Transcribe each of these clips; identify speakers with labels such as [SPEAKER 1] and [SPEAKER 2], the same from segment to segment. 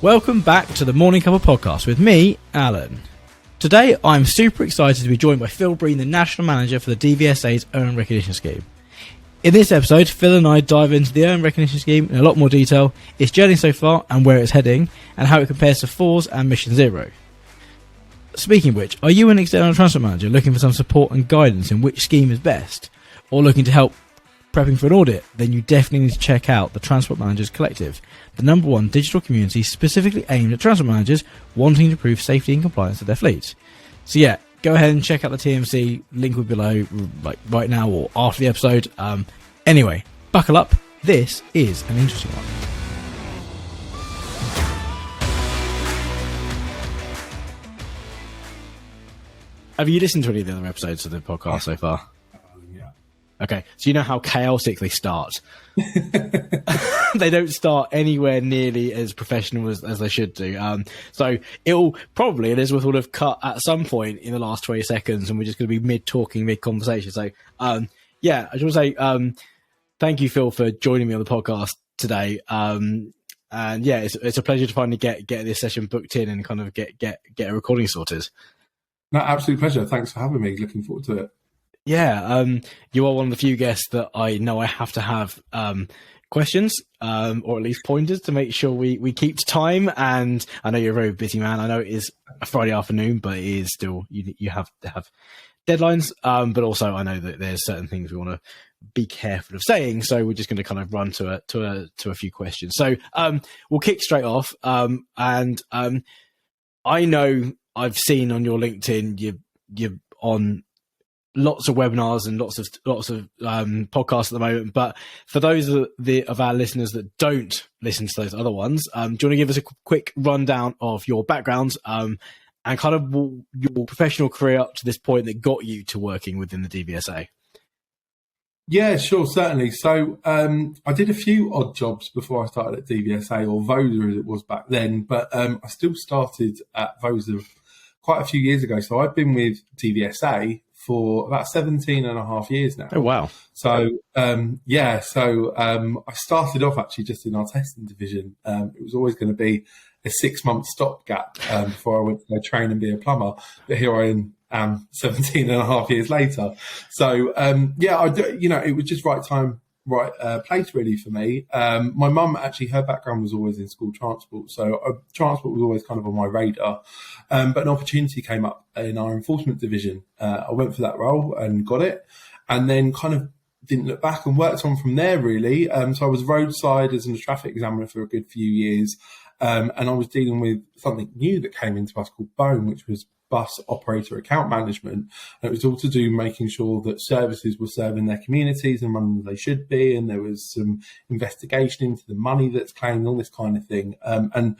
[SPEAKER 1] Welcome back to the Morning Cover Podcast with me, Alan. Today, I'm super excited to be joined by Phil Breen, the National Manager for the DVSA's Earned Recognition Scheme. In this episode, Phil and I dive into the Earned Recognition Scheme in a lot more detail, its journey so far and where it's heading, and how it compares to FORS and Mission Zero. Speaking of which, are you an external transport manager looking for some support and guidance in which scheme is best, or looking to help prepping for an audit? Then you definitely need to check out the Transport Managers Collective, the #1 digital community specifically aimed at transport managers wanting to improve safety and compliance of their fleets. So yeah, go ahead and check out the TMC, link will be below, like right now or after the episode. Anyway, buckle up, this is an interesting one. Have you listened to any of the other episodes of the podcast so far? Okay, so you know how chaotic they start. They don't start anywhere nearly as professional as they should do. So it'll probably, Elizabeth will have cut at some point in the last 20 seconds and we're just going to be mid-talking, mid-conversation. So, yeah, I just want to say thank you, Phil, for joining me on the podcast today. And yeah, it's a pleasure to finally get this session booked in and kind of get a recording sorted.
[SPEAKER 2] No, absolute pleasure. Thanks for having me. Looking forward to it.
[SPEAKER 1] Yeah, you are one of the few guests that I know I have to have questions, or at least pointers to make sure we keep to time. And I know you're a very busy man. I know it is a Friday afternoon, but it is still, you have to have deadlines. But also I know that there's certain things we want to be careful of saying. So we're just going to kind of run to a few questions. So we'll kick straight off. And I know I've seen on your LinkedIn, you're on lots of webinars and lots of podcasts at the moment, but for those of our listeners that don't listen to those other ones, do you want to give us a quick rundown of your background and kind of your professional career up to this point that got you to working within the DVSA?
[SPEAKER 2] Yeah, sure, certainly. So I did a few odd jobs before I started at DVSA, or VOSA as it was back then, but I still started at VOSA quite a few years ago. So I've been with DVSA for about 17 and a half years now.
[SPEAKER 1] Oh, wow.
[SPEAKER 2] So, I started off actually just in our testing division. It was always going to be a 6-month stopgap before I went to go train and be a plumber. But here I am 17 and a half years later. So, it was just right time, right place really for me. My mum, actually, her background was always in school transport. So transport was always kind of on my radar. But an opportunity came up in our enforcement division. I went for that role and got it, and then kind of didn't look back and worked on from there really. So I was roadside as a traffic examiner for a good few years. And I was dealing with something new that came into us called BOAM, which was bus operator account management. And it was all to do making sure that services were serving their communities and running as they should be. And there was some investigation into the money that's claimed, all this kind of thing. And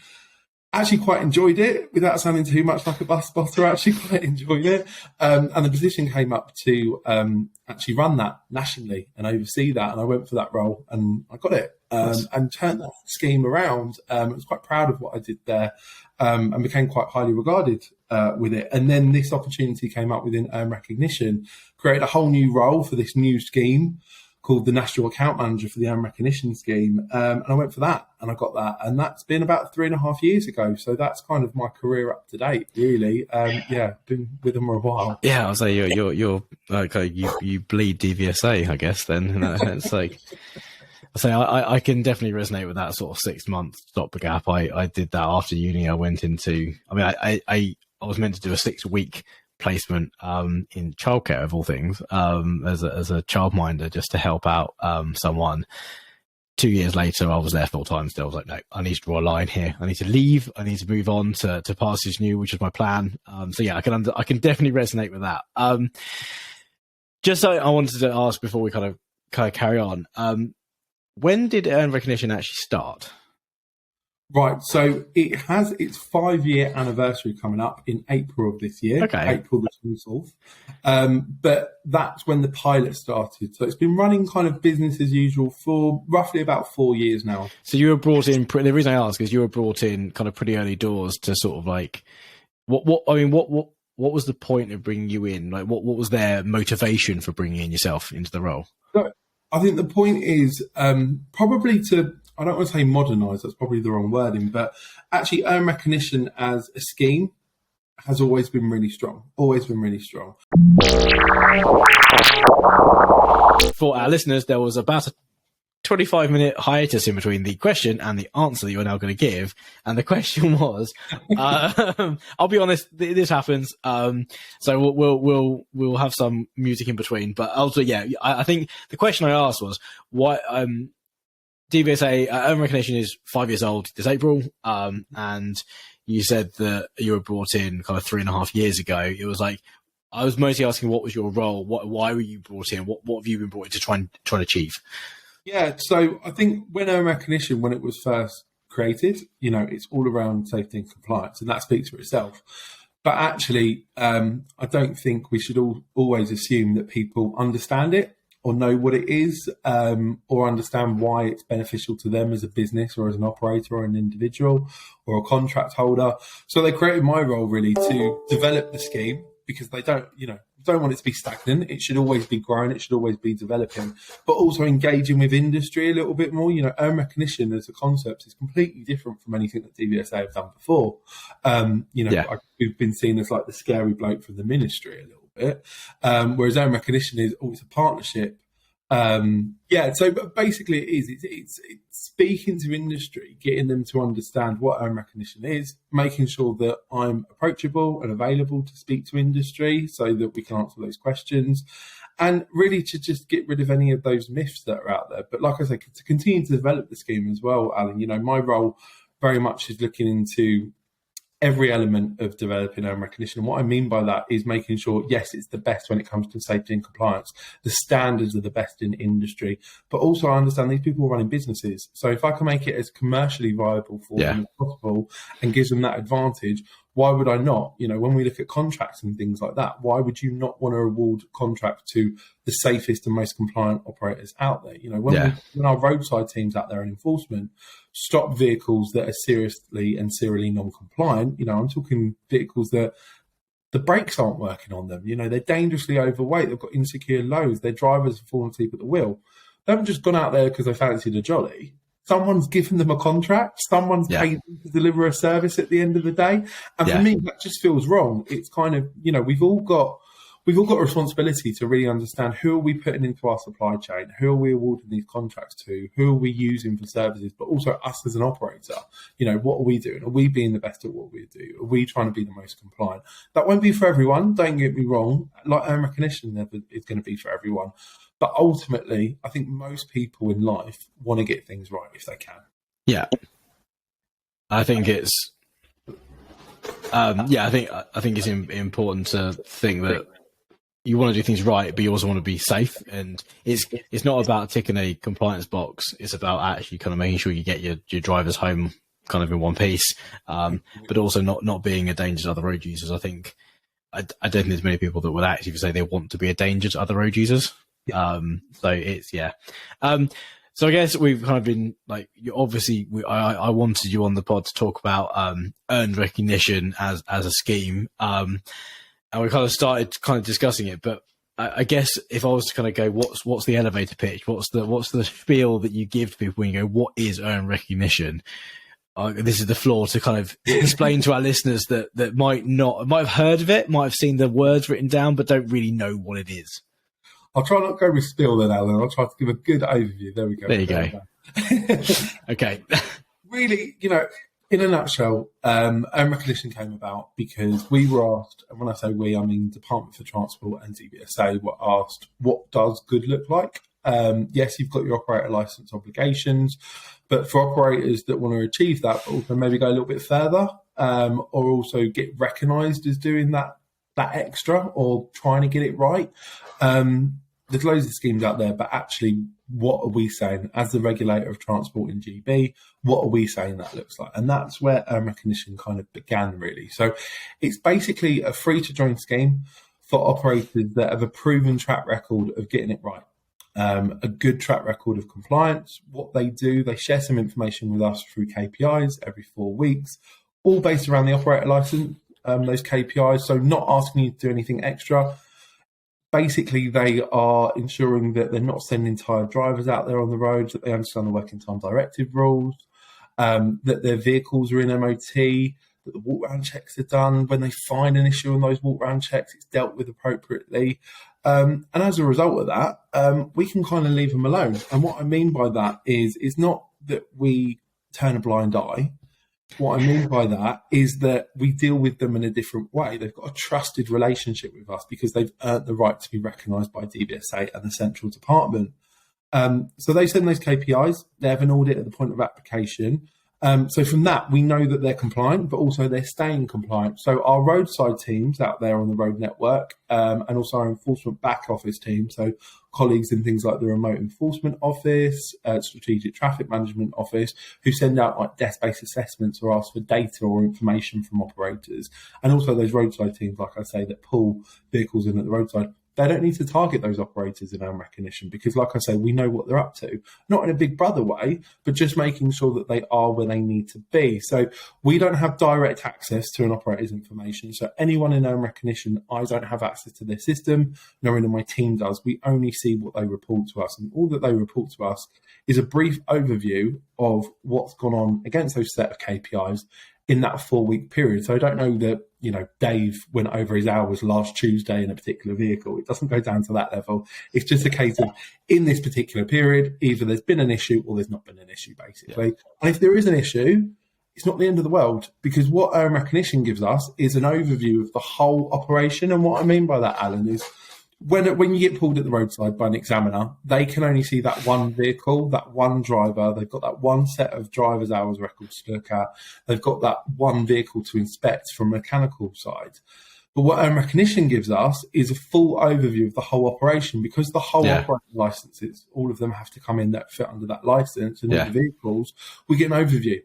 [SPEAKER 2] actually quite enjoyed it, without sounding too much like a bus spotter. Actually quite enjoyed it. And the position came up to actually run that nationally and oversee that. And I went for that role and I got it. And turned that scheme around. I was quite proud of what I did there, and became quite highly regarded with it. And then this opportunity came up within Earned Recognition, created a whole new role for this new scheme called the National Account Manager for the Earned Recognition Scheme. And I went for that and I got that. And that's been about 3.5 years ago. So that's kind of my career up to date, really. Been with them for a while.
[SPEAKER 1] Yeah, I'll say you're like, you bleed DVSA, I guess, then. It's like, I can definitely resonate with that sort of 6-month stopgap. I did that after uni. I went into, I was meant to do a 6-week placement in childcare of all things, as a childminder, just to help out someone. 2 years later, I was there full time still. I was like, no, I need to draw a line here. I need to leave. I need to move on to Passage New, which is my plan. So yeah, I can definitely resonate with that. Just so I wanted to ask before we kind of carry on, when did Earned Recognition actually start?
[SPEAKER 2] Right, so it has its 5-year anniversary coming up in April of this year, April the 24th. But that's when the pilot started. So it's been running kind of business as usual for roughly about 4 years now. So
[SPEAKER 1] you were brought in, the reason I ask is you were brought in kind of pretty early doors to sort of like, what was the point of bringing you in? Like, what was their motivation for bringing in yourself into the role?
[SPEAKER 2] So I think the point is probably to I don't want to say modernise, that's probably the wrong wording, but actually earn recognition as a scheme has always been really strong. Always been really strong.
[SPEAKER 1] For our listeners, there was about a 25-minute hiatus in between the question and the answer that you're now going to give. And the question was, I'll be honest, this happens. So we'll have some music in between. But also, yeah, I think the question I asked was, why DVSA earn recognition is 5 years old this April, and you said that you were brought in kind of 3.5 years ago. It was like, I was mostly asking, what was your role? Why were you brought in? What have you been brought in to try and achieve?
[SPEAKER 2] Yeah, so I think when earn recognition, when it was first created, it's all around safety and compliance, and that speaks for itself. But actually, I don't think we should always assume that people understand it or know what it is, or understand why it's beneficial to them as a business or as an operator or an individual or a contract holder. So they created my role really to develop the scheme, because they don't want it to be stagnant. It should always be growing. It should always be developing, but also engaging with industry a little bit more. Earn recognition as a concept is completely different from anything that DVSA have done before. We've been seen as like the scary bloke from the ministry a little bit, whereas earn recognition is always a partnership. So basically it's speaking to industry, getting them to understand what earn recognition is, making sure that I'm approachable and available to speak to industry so that we can answer those questions, and really to just get rid of any of those myths that are out there. But like I say, to continue to develop the scheme as well, Alan, my role very much is looking into every element of developing earn recognition. And what I mean by that is making sure, yes, it's the best when it comes to safety and compliance. The standards are the best in industry, but also I understand these people are running businesses. So if I can make it as commercially viable for them as possible and gives them that advantage, why would I not? When we look at contracts and things like that, why would you not want to award contract to the safest and most compliant operators out there? When our roadside teams out there in enforcement stop vehicles that are seriously and serially non-compliant, I'm talking vehicles that the brakes aren't working on them. They're dangerously overweight. They've got insecure loads. Their drivers have fallen asleep at the wheel. They haven't just gone out there because they fancied a jolly. Someone's given them a contract. Someone's paid them to deliver a service at the end of the day. And for me, that just feels wrong. It's kind of, we've all got a responsibility to really understand, who are we putting into our supply chain? Who are we awarding these contracts to? Who are we using for services? But also us as an operator, what are we doing? Are we being the best at what we do? Are we trying to be the most compliant? That won't be for everyone. Don't get me wrong. Like earn recognition never is going to be for everyone. But ultimately, I think most people in life want to get things right if they can. Yeah.
[SPEAKER 1] I think it's, I think it's important to think that you want to do things right, but you also want to be safe. And it's not about ticking a compliance box. It's about actually kind of making sure you get your drivers home kind of in one piece, but also not being a danger to other road users. I think I don't think there's many people that would actually say they want to be a danger to other road users. So it's so I guess we've kind of been like, I wanted you on the pod to talk about earned recognition as a scheme, and we kind of started discussing it. But I guess if I was to kind of go, what's the elevator pitch? What's the spiel that you give to people when you go, what is earned recognition? This is the floor to kind of explain to our listeners that might have heard of it, might have seen the words written down, but don't really know what it is.
[SPEAKER 2] I'll try not to go with spiel then, Alan. I'll try to give a good overview. There we go.
[SPEAKER 1] There you go. Okay.
[SPEAKER 2] Really, in a nutshell, earn recognition came about because we were asked, and when I say we, I mean Department for Transport and DVSA were asked, what does good look like? Yes, you've got your operator licence obligations, but for operators that want to achieve that, but also maybe go a little bit further, or also get recognised as doing that extra or trying to get it right. There's loads of schemes out there, but actually, what are we saying as the regulator of transport in GB? What are we saying that looks like? And that's where earn recognition kind of began, really. So it's basically a free to join scheme for operators that have a proven track record of getting it right. A good track record of compliance. What they do, they share some information with us through KPIs every 4 weeks, all based around the operator license, those KPIs. So not asking you to do anything extra. Basically, they are ensuring that they're not sending tired drivers out there on the roads, that they understand the working time directive rules, that their vehicles are in MOT, that the walk-round checks are done. When they find an issue on those walk-round checks, it's dealt with appropriately. And as a result of that, we can kind of leave them alone. And what I mean by that is, it's not that we turn a blind eye. What I mean by that is that we deal with them in a different way. They've got a trusted relationship with us because they've earned the right to be recognised by DVSA and the central department. So they send those KPIs. They have an audit at the point of application. So from that, we know that they're compliant, but also they're staying compliant. So our roadside teams out there on the road network, and also our enforcement back office team, so colleagues in things like the remote enforcement office, strategic traffic management office, who send out like desk-based assessments or ask for data or information from operators. And also those roadside teams, like I say, that pull vehicles in at the roadside. They don't need to target those operators in our recognition because, like I say, we know what they're up to. Not in a big brother way, but just making sure that they are where they need to be. So we don't have direct access to an operator's information. So anyone in our recognition, I don't have access to their system, nor any of my team does. We only see what they report to us. And all that they report to us is a brief overview of what's gone on against those set of KPIs in that 4-week period. So I don't know that, Dave went over his hours last Tuesday in a particular vehicle. It doesn't go down to that level. It's just a case of, in this particular period, either there's been an issue or there's not been an issue, basically. Yeah. And if there is an issue, it's not the end of the world, because what our recognition gives us is an overview of the whole operation. And what I mean by that, Alan, is when you get pulled at the roadside by an examiner, they can only see that one vehicle, that one driver. They've got that one set of driver's hours records to look at. They've got that one vehicle to inspect from a mechanical side. But what our recognition gives us is a full overview of the whole operation, because the whole operating licenses, all of them have to come in that fit under that license, and all the vehicles, we get an overview.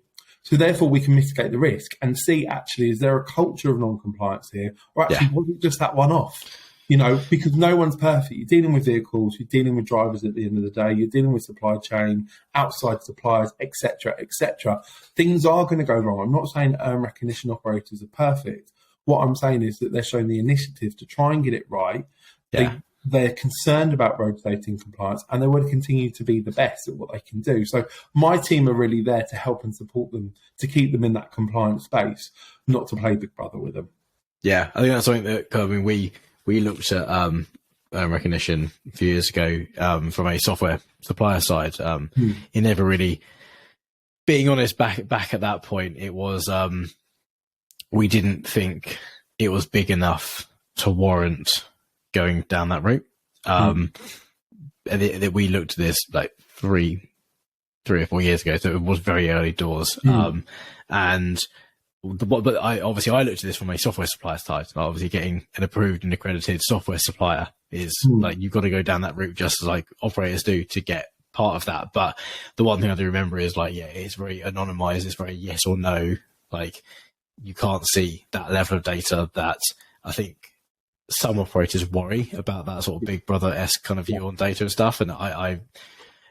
[SPEAKER 2] So therefore, we can mitigate the risk and see, actually, is there a culture of non-compliance here? Or actually, was it just that one off? Because no one's perfect. You're dealing with vehicles, you're dealing with drivers at the end of the day, you're dealing with supply chain, outside suppliers, etc., etc. Things are going to go wrong. I'm not saying recognition operators are perfect. What I'm saying is that they're showing the initiative to try and get it right. They're concerned about road safety and compliance, and they want to continue to be the best at what they can do. So my team are really there to help and support them, to keep them in that compliant space, not to play Big Brother with them.
[SPEAKER 1] Yeah, I think that's something that we looked at recognition a few years ago from a software supplier side. It never really, being honest, back at that point, it was we didn't think it was big enough to warrant going down that route. We looked at this like three or 4 years ago, so it was very early doors. But I looked at this from a software supplier side. Obviously, getting an approved and accredited software supplier is like, you've got to go down that route just as like operators do to get part of that. But the one thing I do remember is like, it's very anonymized. It's very yes or no. Like, you can't see that level of data that I think some operators worry about, that sort of Big Brother-esque kind of view on data and stuff. And I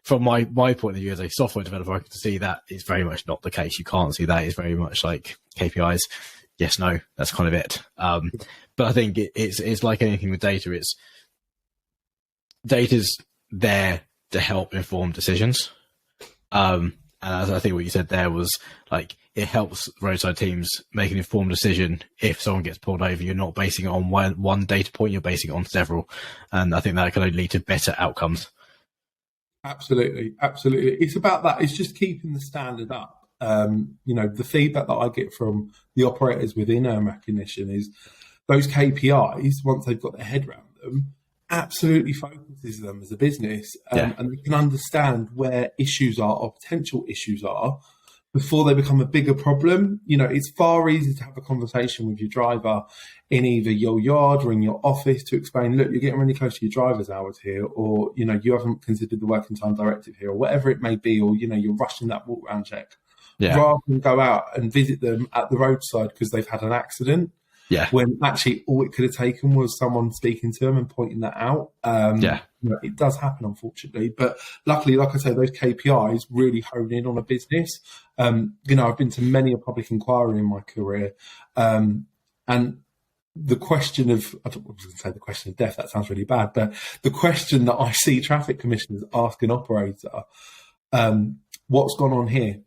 [SPEAKER 1] from my point of view as a software developer, I can see that is very much not the case. You can't see that. It's very much like KPIs, yes, no, that's kind of it. But I think it's like anything with data. Data's there to help inform decisions. And as I think what you said there was like, it helps roadside teams make an informed decision. If someone gets pulled over, you're not basing it on one data point, you're basing it on several. And I think that can only lead to better outcomes.
[SPEAKER 2] Absolutely. It's about that. It's just keeping the standard up. The feedback that I get from the operators within recognition is those KPIs, once they've got their head around them, absolutely focuses them as a business, and they can understand where issues are or potential issues are before they become a bigger problem. It's far easier to have a conversation with your driver in either your yard or in your office to explain, look, you're getting really close to your driver's hours here, or, you haven't considered the working time directive here, or whatever it may be, or, you're rushing that walk round check, rather than go out and visit them at the roadside because they've had an accident. When actually all it could have taken was someone speaking to them and pointing that out. It does happen, unfortunately. But luckily, like I say, those KPIs really hone in on a business. I've been to many a public inquiry in my career. And the question of, I was going to say the question of death, that sounds really bad, but the question that I see traffic commissioners ask an operator, what's gone on here?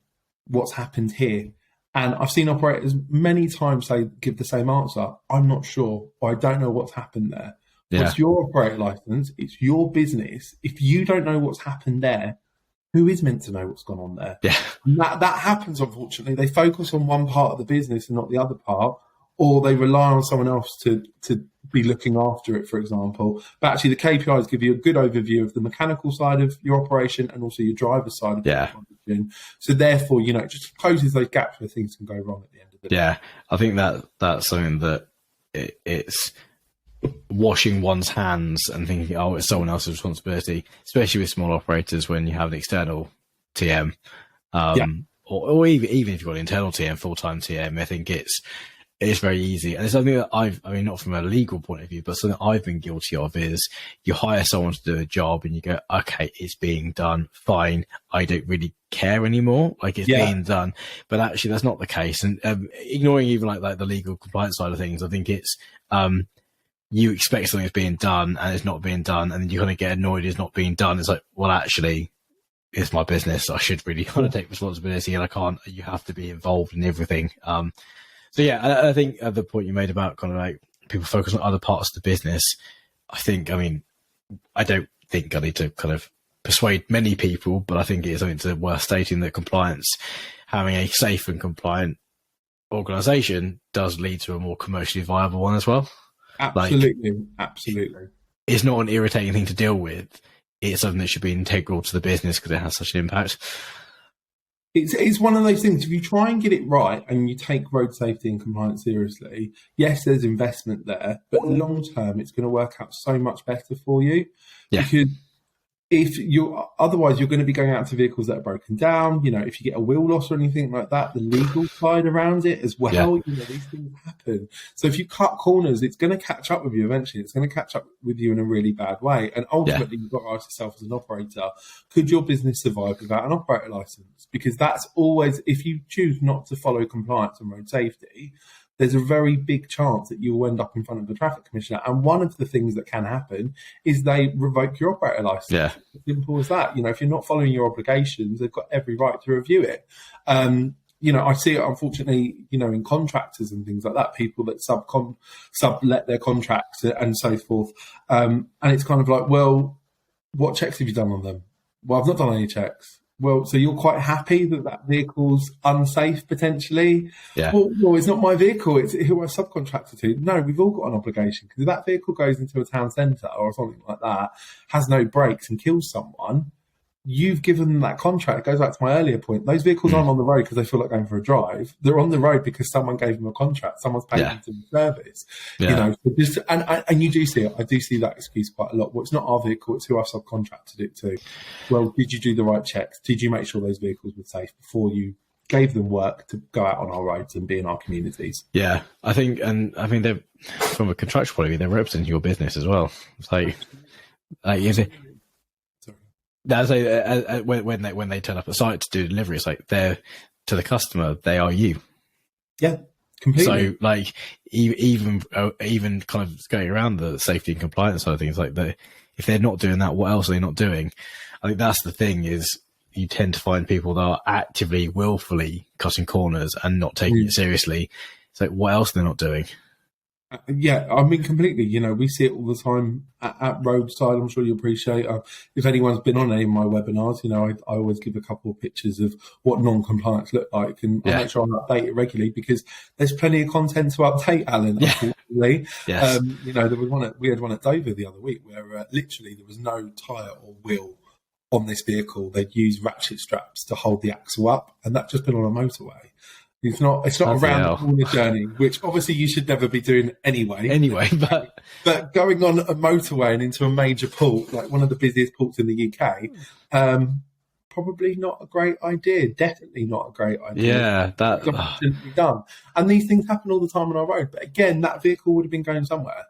[SPEAKER 2] What's happened here? And I've seen operators many times say, give the same answer. I'm not sure, or I don't know what's happened there.
[SPEAKER 1] Yeah.
[SPEAKER 2] Well, it's your operator license. It's your business. If you don't know what's happened there, who is meant to know what's gone on there?
[SPEAKER 1] Yeah.
[SPEAKER 2] And that happens, unfortunately. They focus on one part of the business and not the other part, or they rely on someone else to be looking after it, for example. But actually, the KPIs give you a good overview of the mechanical side of your operation and also your driver's side of your operation. So therefore, it just closes those gaps where things can go wrong at the end of the day.
[SPEAKER 1] Yeah, I think that's something that it's washing one's hands and thinking, oh, it's someone else's responsibility, especially with small operators when you have an external TM, or even if you've got an internal TM, full-time TM. I think it's very easy. And it's something that not from a legal point of view, but something I've been guilty of is you hire someone to do a job and you go, okay, it's being done, fine. I don't really care anymore. Like, it's being done. But actually that's not the case. And ignoring even like the legal compliance side of things, I think it's, you expect something is being done and it's not being done. And then you kind of get annoyed it's not being done. It's like, well, actually, it's my business. I should really want to take responsibility, and you have to be involved in everything. So yeah, I think the point you made about kind of like people focus on other parts of the business, I don't think I need to kind of persuade many people, but I think it is something worth stating that compliance, having a safe and compliant organisation, does lead to a more commercially viable one as well.
[SPEAKER 2] Absolutely.
[SPEAKER 1] It's not an irritating thing to deal with. It's something that should be integral to the business because it has such an impact.
[SPEAKER 2] It's one of those things, if you try and get it right and you take road safety and compliance seriously, yes, there's investment there, but long term, it's going to work out so much better for you.
[SPEAKER 1] Yeah.
[SPEAKER 2] Because otherwise you're going to be going out to vehicles that are broken down. If you get a wheel loss or anything like that, the legal side around it as well, these things happen. So if you cut corners, it's going to catch up with you eventually. It's going to catch up with you in a really bad way. And ultimately, you've got to ask yourself as an operator, could your business survive without an operator license? Because that's always, if you choose not to follow compliance and road safety, there's a very big chance that you will end up in front of the traffic commissioner. And one of the things that can happen is they revoke your operator license.
[SPEAKER 1] Yeah.
[SPEAKER 2] Simple as that. If you're not following your obligations, they've got every right to review it. I see it, unfortunately, in contractors and things like that, people that sublet their contracts and so forth. And it's kind of like, well, what checks have you done on them? Well, I've not done any checks. Well, so you're quite happy that vehicle's unsafe potentially?
[SPEAKER 1] Yeah.
[SPEAKER 2] Well, it's not my vehicle. It's who I subcontracted to. No, we've all got an obligation, because if that vehicle goes into a town centre or something like that, has no brakes and kills someone, you've given them that contract. It goes back to my earlier point. Those vehicles aren't on the road because they feel like going for a drive. They're on the road because someone gave them a contract. Someone's paid them to the service.
[SPEAKER 1] Yeah.
[SPEAKER 2] And you do see it. I do see that excuse quite a lot. Well, it's not our vehicle. It's who I've subcontracted it to. Well, did you do the right checks? Did you make sure those vehicles were safe before you gave them work to go out on our roads and be in our communities?
[SPEAKER 1] Yeah, I think they're, from a contractual point of view, they're representing your business as well. It's like that's when they turn up at site to do delivery, it's like they're, to the customer, they are you.
[SPEAKER 2] Yeah, completely.
[SPEAKER 1] So like even kind of going around the safety and compliance side of things, like if they're not doing that, what else are they not doing? I think that's the thing, is you tend to find people that are actively, willfully cutting corners and not taking it seriously. It's like, what else are they not doing?
[SPEAKER 2] Yeah, I mean, completely. We see it all the time at roadside. I'm sure you appreciate. If anyone's been on any of my webinars, I always give a couple of pictures of what non-compliance look like, and I make sure I update it regularly, because there's plenty of content to update, Alan. Unfortunately,
[SPEAKER 1] yes.
[SPEAKER 2] there was we had one at Dover the other week where literally there was no tyre or wheel on this vehicle. They'd used ratchet straps to hold the axle up, and that's just been on a motorway. It's not around the corner journey, which obviously you should never be doing anyway. But going on a motorway and into a major port, like one of the busiest ports in the UK, probably not a great idea. Definitely not a great idea.
[SPEAKER 1] Yeah, that
[SPEAKER 2] shouldn't be done. And these things happen all the time on our road. But again, that vehicle would have been going somewhere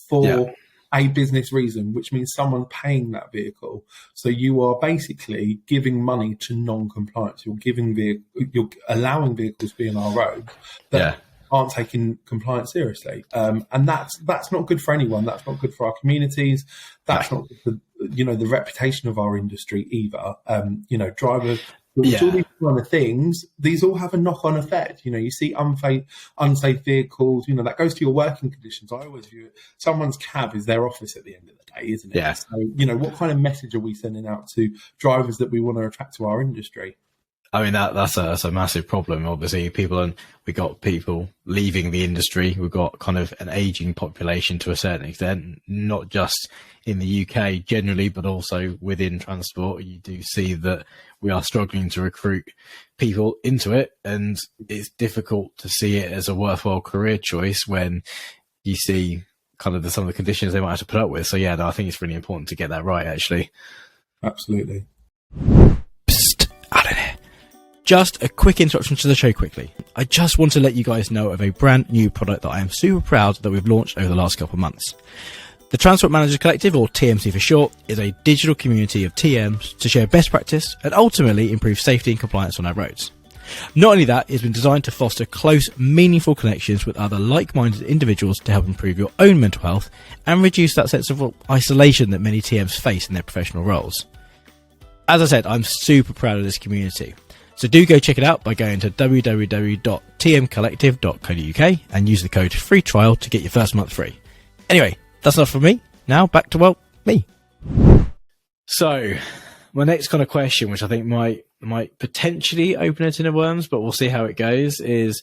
[SPEAKER 2] for a business reason, which means someone paying that vehicle. So you are basically giving money to non-compliance. You're allowing vehicles to be on our roads that aren't taking compliance seriously. And that's not good for anyone. That's not good for our communities. That's not good for, the reputation of our industry either. Drivers, all these kind of things, these all have a knock-on effect. You see unsafe vehicles, that goes to your working conditions. I always view it, someone's cab is their office at the end of the day, isn't it?
[SPEAKER 1] Yeah.
[SPEAKER 2] So, what kind of message are we sending out to drivers that we want to attract to our industry?
[SPEAKER 1] I mean, that's a massive problem. Obviously, we got people leaving the industry. We've got kind of an aging population to a certain extent, not just in the UK generally, but also within transport. You do see that we are struggling to recruit people into it, and it's difficult to see it as a worthwhile career choice when you see kind of some of the conditions they might have to put up with. So I think it's really important to get that right, actually.
[SPEAKER 2] Absolutely.
[SPEAKER 1] Psst, out of there. Just a quick introduction to the show quickly. I just want to let you guys know of a brand new product that I am super proud that we've launched over the last couple of months. The Transport Managers Collective, or TMC for short, is a digital community of TMs to share best practice and ultimately improve safety and compliance on our roads. Not only that, it's been designed to foster close, meaningful connections with other like-minded individuals to help improve your own mental health and reduce that sense of isolation that many TMs face in their professional roles. As I said, I'm super proud of this community. So do go check it out by going to www.tmcollective.co.uk and use the code FREETRIAL to get your first month free. Anyway, that's enough from me. Now back to, me. So, my next kind of question, which I think might potentially open a tin of worms, but we'll see how it goes, is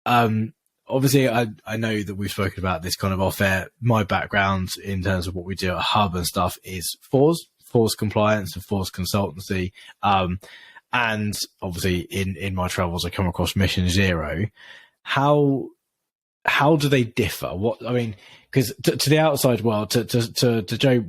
[SPEAKER 1] obviously I know that we've spoken about this kind of off air. My background in terms of what we do at Hub and stuff is FORS compliance and FORS consultancy. And obviously in my travels, I come across Mission Zero. How do they differ? Because to the outside world, to Joe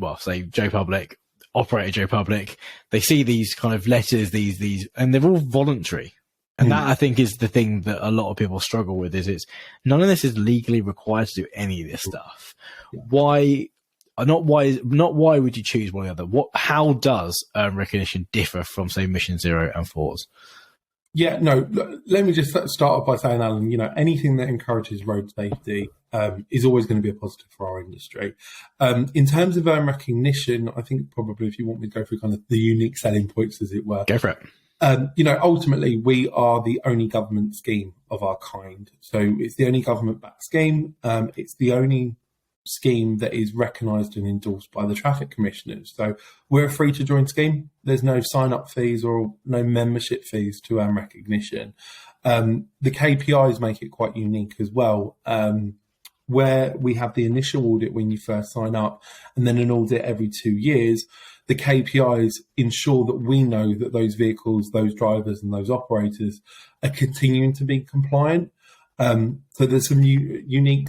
[SPEAKER 1] Public, operator Joe Public, they see these kind of letters, these, and they're all voluntary. And that I think is the thing that a lot of people struggle with is none of this is legally required to do any of this stuff. Why would you choose one or the other? How does recognition differ from, say, Mission Zero and FORS?
[SPEAKER 2] Yeah, no, let me just start off by saying, Alan, anything that encourages road safety is always going to be a positive for our industry. In terms of recognition, I think probably if you want me to go through kind of the unique selling points, as it were.
[SPEAKER 1] Go for it.
[SPEAKER 2] Ultimately, we are the only government scheme of our kind. So it's the only government-backed scheme. It's the only scheme that is recognised and endorsed by the traffic commissioners. So we're a free-to-join scheme. There's no sign-up fees or no membership fees to recognition. The KPIs make it quite unique as well, where we have the initial audit when you first sign up and then an audit every 2 years. The KPIs ensure that we know that those vehicles, those drivers and those operators are continuing to be compliant. So there's some unique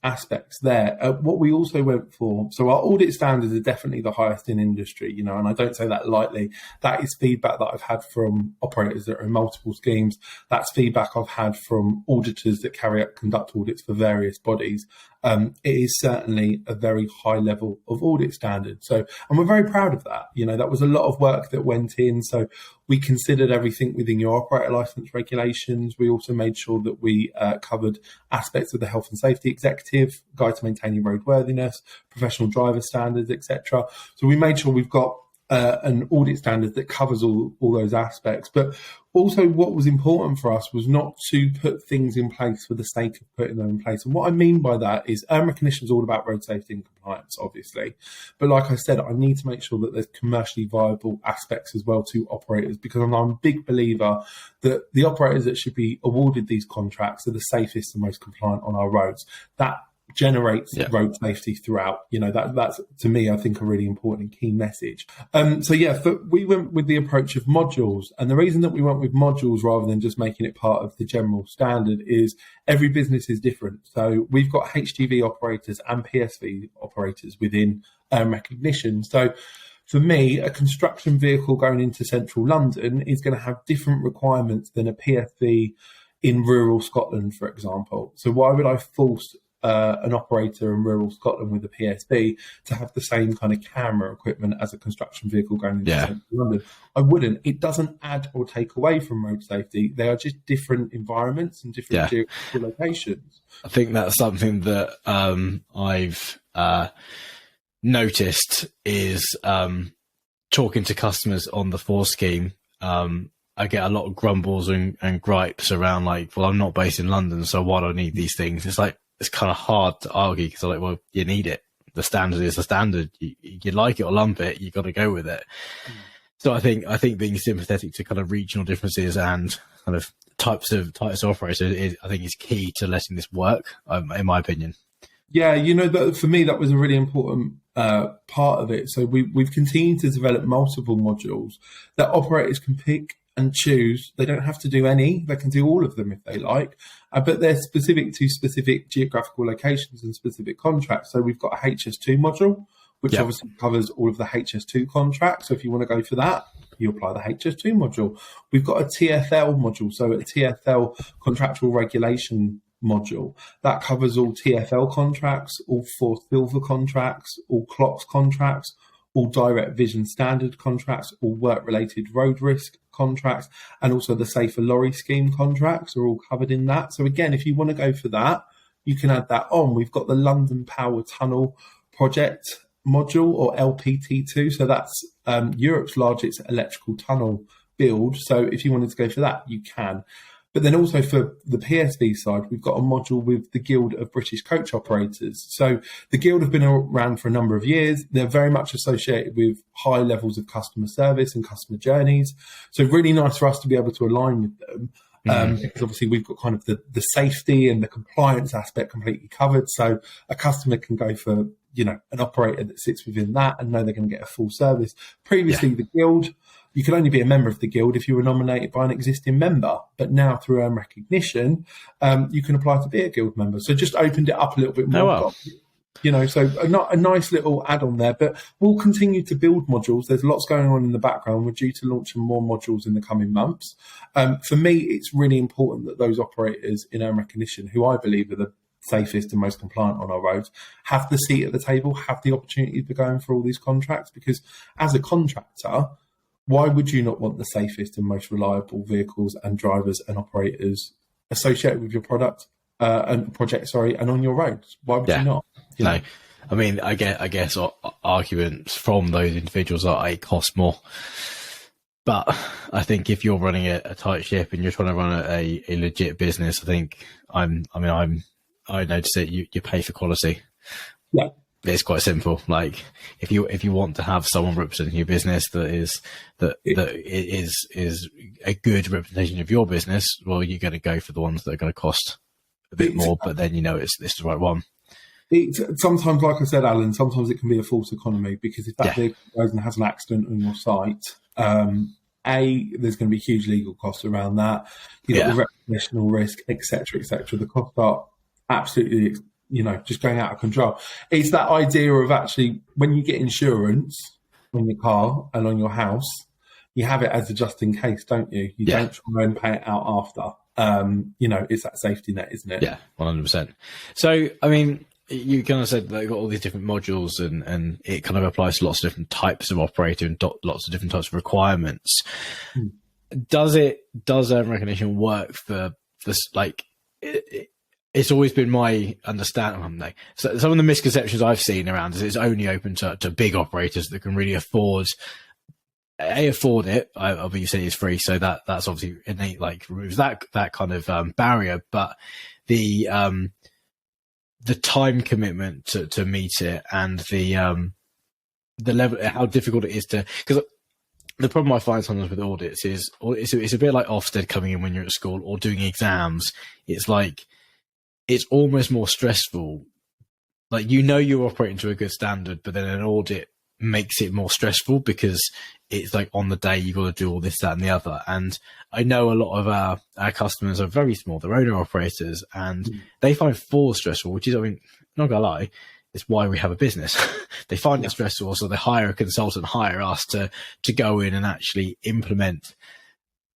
[SPEAKER 2] aspects there. What we also went for, so our audit standards are definitely the highest in industry, and I don't say that lightly. That is feedback that I've had from operators that are in multiple schemes. That's feedback I've had from auditors that conduct audits for various bodies. It is certainly a very high level of audit standard. So, and we're very proud of that. That was a lot of work that went in. So we considered everything within your operator license regulations. We also made sure that we covered aspects of the health and safety executive, guide to maintaining roadworthiness, professional driver standards, etc. So we made sure we've got an audit standard that covers all those aspects. But also what was important for us was not to put things in place for the sake of putting them in place. And what I mean by that is recognition is all about road safety and compliance, obviously. But like I said, I need to make sure that there's commercially viable aspects as well to operators, because I'm a big believer that the operators that should be awarded these contracts are the safest and most compliant on our roads. That generates road safety throughout. That's to me, I think, a really important key message. We went with the approach of modules, and the reason that we went with modules rather than just making it part of the general standard is every business is different. So we've got HGV operators and PSV operators within recognition. So for me, a construction vehicle going into central London is going to have different requirements than a PSV in rural Scotland, for example. So why would I force an operator in rural Scotland with a PSB to have the same kind of camera equipment as a construction vehicle going into central London. I wouldn't. It doesn't add or take away from road safety. They are just different environments and different geographical locations.
[SPEAKER 1] I think that's something that I've noticed is talking to customers on the 4 scheme. I get a lot of grumbles and gripes around like, well, I'm not based in London, so why do I need these things? It's like, it's kind of hard to argue because I'm like, well, you need it. The standard is the standard. You like it or lump it, you got to go with it. So I think being sympathetic to kind of regional differences and kind of types of operators I think is key to letting this work, in my opinion.
[SPEAKER 2] Yeah, for me, that was a really important part of it. So we've continued to develop multiple modules that operators can pick and choose. They don't have to do any. They can do all of them if they like, but they're specific to specific geographical locations and specific contracts. So we've got a HS2 module, which obviously covers all of the HS2 contracts. So if you want to go for that, you apply the HS2 module. We've got a TfL module, so a TfL contractual regulation module that covers all TfL contracts, all 4 silver contracts, all clocks contracts, all direct vision standard contracts, all work-related road risk contracts, and also the safer lorry scheme contracts are all covered in that. So again, if you want to go for that, you can add that on. We've got the London Power Tunnel Project module, or LPT2. So that's Europe's largest electrical tunnel build. So if you wanted to go for that, you can. But then also for the PSV side, we've got a module with the Guild of British Coach Operators. So the Guild have been around for a number of years. They're very much associated with high levels of customer service and customer journeys. So really nice for us to be able to align with them. Because obviously we've got kind of the safety and the compliance aspect completely covered. So a customer can go for, an operator that sits within that and know they're going to get a full service. Previously, the Guild, you could only be a member of the Guild if you were nominated by an existing member. But now through earn recognition, you can apply to be a Guild member. So just opened it up a little bit more.
[SPEAKER 1] Oh, wow.
[SPEAKER 2] So a nice little add-on there. But we'll continue to build modules. There's lots going on in the background. We're due to launch some more modules in the coming months. For me, it's really important that those operators in earn recognition, who I believe are the safest and most compliant on our roads, have the seat at the table, have the opportunity to go in for all these contracts. Because as a contractor, why would you not want the safest and most reliable vehicles and drivers and operators associated with your product and project, and on your roads? Why would you not?
[SPEAKER 1] No, I mean, I guess arguments from those individuals are it costs more. But I think if you're running a tight ship and you're trying to run a legit business, I think I notice it. You pay for quality.
[SPEAKER 2] Yeah.
[SPEAKER 1] It's quite simple. Like if you want to have someone representing your business that is a good representation of your business, well, you're going to go for the ones that are going to cost a bit more, but then it's the right one.
[SPEAKER 2] Sometimes, like I said, Alan, sometimes it can be a false economy, because if that vehicle goes and has an accident on your site, there's going to be huge legal costs around that. You've got the reputational risk, etc., etc. The costs are absolutely, just going out of control. It's that idea of actually, when you get insurance on your car and on your house, you have it as a just in case, don't you? You don't try and pay it out after. It's that safety net, isn't it?
[SPEAKER 1] Yeah, 100%. So, I mean, you kind of said they've got all these different modules and it kind of applies to lots of different types of operator and lots of different types of requirements. Does earn recognition work for this? Like, it's always been my understanding. So some of the misconceptions I've seen around is it's only open to big operators that can really afford it. You say it's free, so that's obviously innate, like removes that kind of barrier. But the time commitment to meet it and the level, how difficult it is to, because the problem I find sometimes with audits is it's a bit like Ofsted coming in when you're at school or doing exams. It's like, it's almost more stressful. Like, you're operating to a good standard, but then an audit makes it more stressful because it's like on the day you've got to do all this, that, and the other. And I know a lot of our customers are very small, they're owner operators, and they find 4 stressful, which is, not gonna lie, it's why we have a business. They find it stressful, so they hire a consultant, hire us to go in and actually implement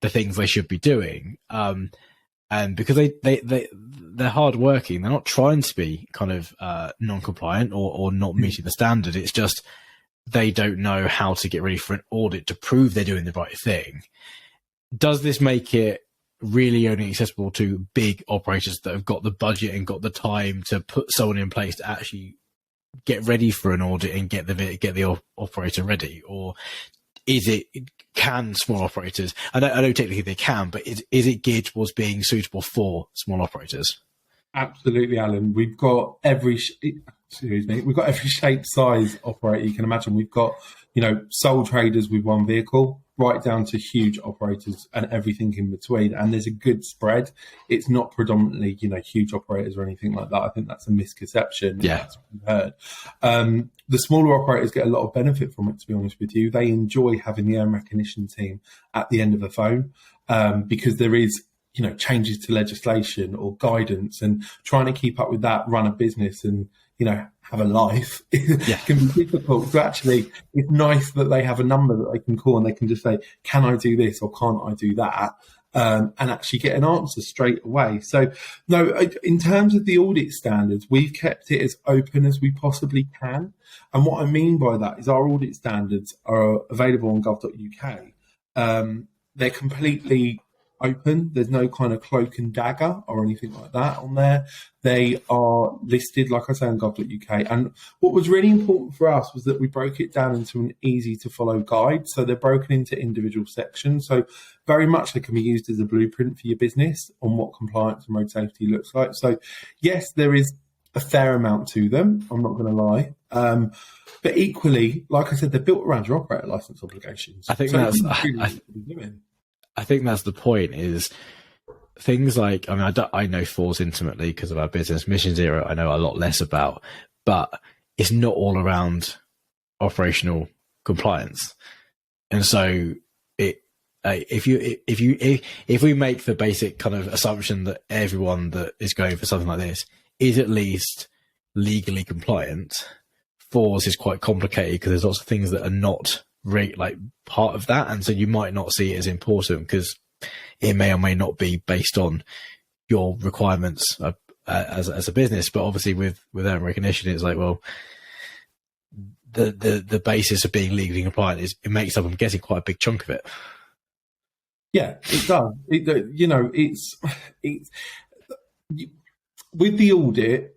[SPEAKER 1] the things they should be doing. And because they're hardworking, they're not trying to be kind of non-compliant or not meeting the standard. It's just they don't know how to get ready for an audit to prove they're doing the right thing. Does this make it really only accessible to big operators that have got the budget and got the time to put someone in place to actually get ready for an audit and get the operator ready? Or can small operators, I know technically they can, but is it geared towards being suitable for small operators?
[SPEAKER 2] Absolutely, Alan. We've got every shape, size operator you can imagine. We've got, sole traders with one vehicle, right down to huge operators and everything in between. And there's a good spread. It's not predominantly, huge operators or anything like that. I think that's a misconception.
[SPEAKER 1] Yeah.
[SPEAKER 2] That's what we've heard. The smaller operators get a lot of benefit from it, to be honest with you. They enjoy having the earn recognition team at the end of the phone, because there is, changes to legislation or guidance, and trying to keep up with that, run a business and, have a life can be difficult. So actually, it's nice that they have a number that they can call and they can just say, can I do this or can't I do that? And actually get an answer straight away. So, no, in terms of the audit standards, we've kept it as open as we possibly can. And what I mean by that is our audit standards are available on gov.uk. They're completely open. There's no kind of cloak and dagger or anything like that on there. They are listed, like I say, on gov.uk. And what was really important for us was that we broke it down into an easy to follow guide. So they're broken into individual sections. So very much they can be used as a blueprint for your business on what compliance and road safety looks like. So yes, there is a fair amount to them, I'm not going to lie. But equally, like I said, they're built around your operator license obligations.
[SPEAKER 1] I think
[SPEAKER 2] so
[SPEAKER 1] that's
[SPEAKER 2] I
[SPEAKER 1] think that's the point, is things like, I know Force intimately because of our business. Mission Zero I know a lot less about, but it's not all around operational compliance. And so if we make the basic kind of assumption that everyone that is going for something like this is at least legally compliant, Force is quite complicated because there's lots of things that are not part of that, and so you might not see it as important because it may or may not be based on your requirements as a business. But obviously with earn recognition, it's like, well, the basis of being legally compliant it makes up, I'm guessing, quite a big chunk of it.
[SPEAKER 2] Yeah, it does. It's with the audit,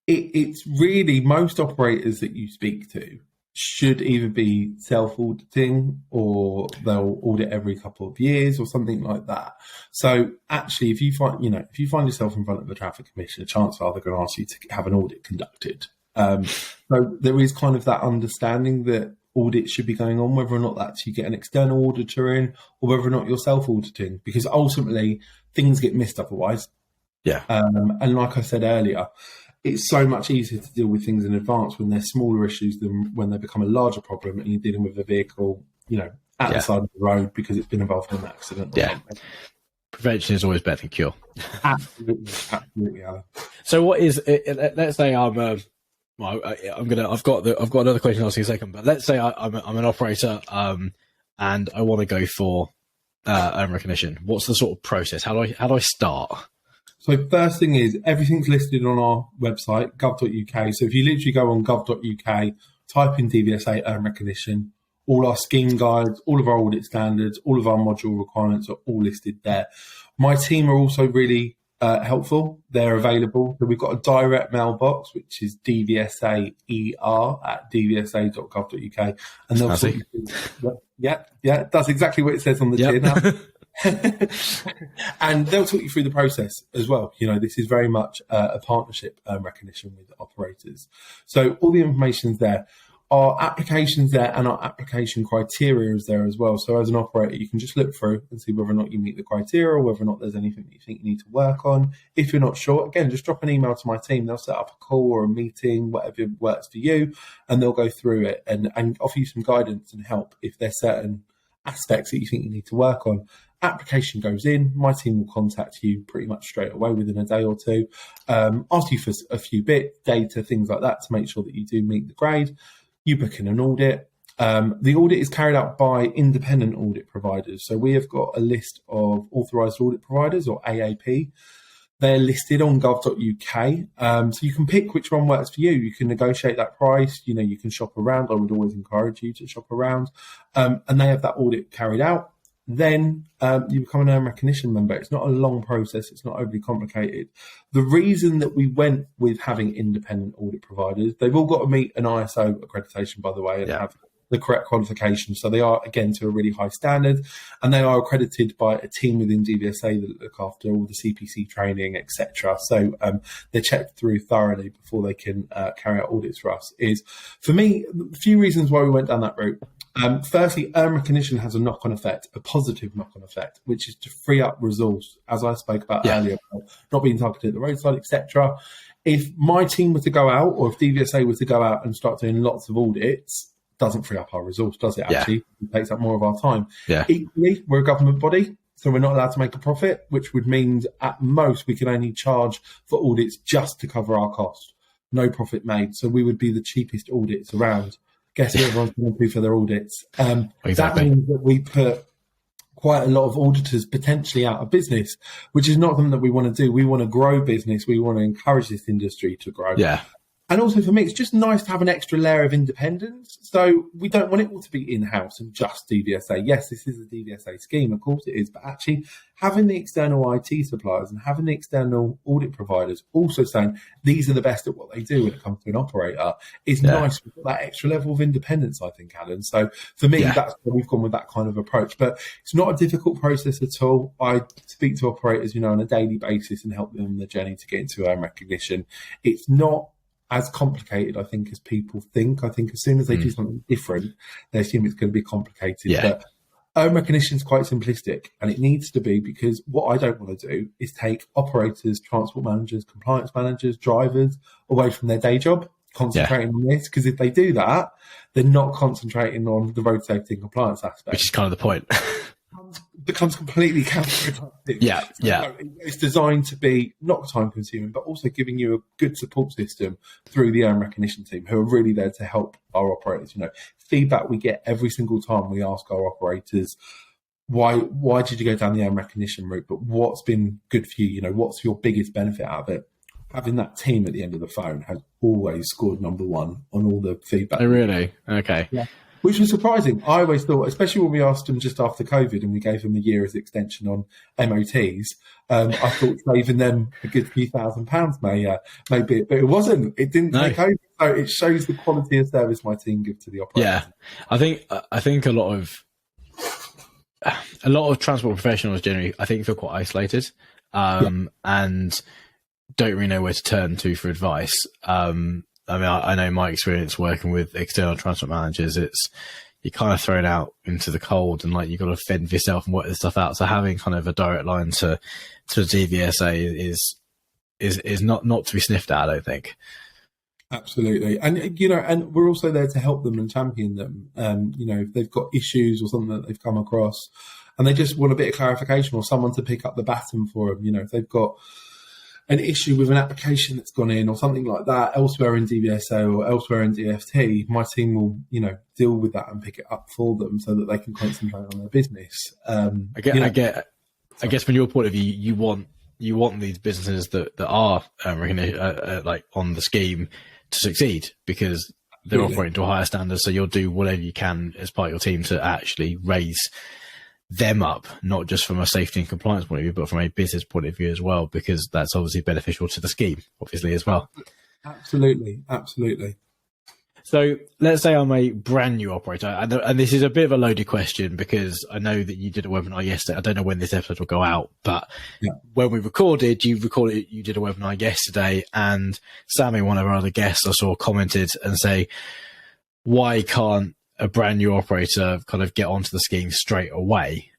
[SPEAKER 2] it's really, most operators that you speak to should either be self-auditing or they'll audit every couple of years or something like that. So actually, if you find yourself in front of the traffic commissioner, chances are they're going to ask you to have an audit conducted. So there is kind of that understanding that audits should be going on, whether or not that's you get an external auditor in or whether or not you're self-auditing, because ultimately things get missed otherwise.
[SPEAKER 1] Yeah.
[SPEAKER 2] And like I said earlier, it's so much easier to deal with things in advance when they're smaller issues than when they become a larger problem and you're dealing with a vehicle, at the side of the road because it's been involved in an accident. Something.
[SPEAKER 1] Prevention is always better than cure.
[SPEAKER 2] Absolutely, Alan.
[SPEAKER 1] So what is? Let's say I've got another question I'll ask you in a second. But let's say I'm an operator, and I want to go for earn recognition. What's the sort of process? How do I start?
[SPEAKER 2] So first thing is, everything's listed on our website, gov.uk. So if you literally go on gov.uk, type in DVSA earn recognition, all our scheme guides, all of our audit standards, all of our module requirements are all listed there. My team are also really helpful. They're available. So we've got a direct mailbox, which is dvsaer@dvsa.gov.uk. And they'll sort you through. Yeah, that's exactly what it says on the tin now. And they'll talk you through the process as well. This is very much a partnership recognition with operators. So all the information's there. Our application's there and our application criteria is there as well. So as an operator, you can just look through and see whether or not you meet the criteria or whether or not there's anything that you think you need to work on. If you're not sure, again, just drop an email to my team. They'll set up a call or a meeting, whatever works for you, and they'll go through it and offer you some guidance and help if there's certain aspects that you think you need to work on. Application goes in, my team will contact you pretty much straight away within a day or two, ask you for a few bits, data, things like that to make sure that you do meet the grade. You book in an audit. The audit is carried out by independent audit providers. So we have got a list of authorised audit providers, or AAP. They're listed on gov.uk. So you can pick which one works for you. You can negotiate that price. You can shop around. I would always encourage you to shop around. And they have that audit carried out. Then you become an earned recognition member. It's not a long process. It's not overly complicated. The reason that we went with having independent audit providers, they've all got to meet an ISO accreditation, by the way, and have the correct qualifications. So they are, again, to a really high standard, and they are accredited by a team within DVSA that look after all the CPC training, etc. So they're checked through thoroughly before they can carry out audits for us. For me, a few reasons why we went down that route. Firstly, earned recognition has a knock-on effect, a positive knock-on effect, which is to free up resource, as I spoke about earlier, about not being targeted at the roadside, etc. If my team were to go out, or if DVSA were to go out and start doing lots of audits, doesn't free up our resource, does it? Actually, it takes up more of our time. Equally, we're a government body, so we're not allowed to make a profit, which would mean at most we can only charge for audits just to cover our costs. No profit made. So we would be the cheapest audits around. Guess what everyone's going to do for their audits?
[SPEAKER 1] Exactly.
[SPEAKER 2] That means that we put quite a lot of auditors potentially out of business, which is not something that we want to do. We want to grow business. We want to encourage this industry to grow. And also for me, it's just nice to have an extra layer of independence. So we don't want it all to be in-house and just DVSA. Yes, this is a DVSA scheme, of course it is, but actually having the external IT suppliers and having the external audit providers also saying these are the best at what they do when it comes to an operator is nice. We've got that extra level of independence, I think, Alan. So for me, that's where we've gone with that kind of approach. But it's not a difficult process at all. I speak to operators, on a daily basis and help them on the journey to get into earned recognition. It's not as complicated, I think, as people think. I think as soon as they do something different, they assume it's going to be complicated. But earned recognition is quite simplistic, and it needs to be, because what I don't want to do is take operators, transport managers, compliance managers, drivers away from their day job, concentrating on this, because if they do that, they're not concentrating on the road safety and compliance aspect.
[SPEAKER 1] Which is kind of the point.
[SPEAKER 2] Becomes completely counterproductive. So it's designed to be not time consuming, but also giving you a good support system through the earned recognition team, who are really there to help our operators. Feedback we get every single time we ask our operators, why did you go down the earned recognition route? But what's been good for you? What's your biggest benefit out of it? Having that team at the end of the phone has always scored number one on all the feedback.
[SPEAKER 1] Oh, really? Okay.
[SPEAKER 2] Yeah. Which was surprising. I always thought, especially when we asked them just after COVID and we gave them a year's extension on MOTs, I thought saving them a good few £1,000s may be it, but it wasn't. It didn't take over. So it shows the quality of service my team give to the operators.
[SPEAKER 1] Yeah, I think a lot of transport professionals generally, I think, feel quite isolated, and don't really know where to turn to for advice. I know my experience working with external transport managers, you're kind of thrown out into the cold, and you've got to fend for yourself and work this stuff out. So having kind of a direct line to DVSA is not to be sniffed at, I don't think.
[SPEAKER 2] Absolutely. And, and we're also there to help them and champion them. If they've got issues or something that they've come across and they just want a bit of clarification or someone to pick up the baton for them, if they've got an issue with an application that's gone in or something like that elsewhere in DVSA or elsewhere in DFT, my team will, deal with that and pick it up for them so that they can concentrate on their business. I
[SPEAKER 1] guess from your point of view, you want these businesses that are on the scheme to succeed, because they're operating to a higher standard. So you'll do whatever you can as part of your team to actually raise them up, not just from a safety and compliance point of view, but from a business point of view as well, because that's obviously beneficial to the scheme, obviously, as well.
[SPEAKER 2] Absolutely.
[SPEAKER 1] So let's say I'm a brand new operator, and this is a bit of a loaded question because I know that you did a webinar yesterday. I don't know when this episode will go out, but when we recorded, you did a webinar yesterday, and Sammy, one of our other guests, I saw commented and say, why can't a brand new operator kind of get onto the scheme straight away?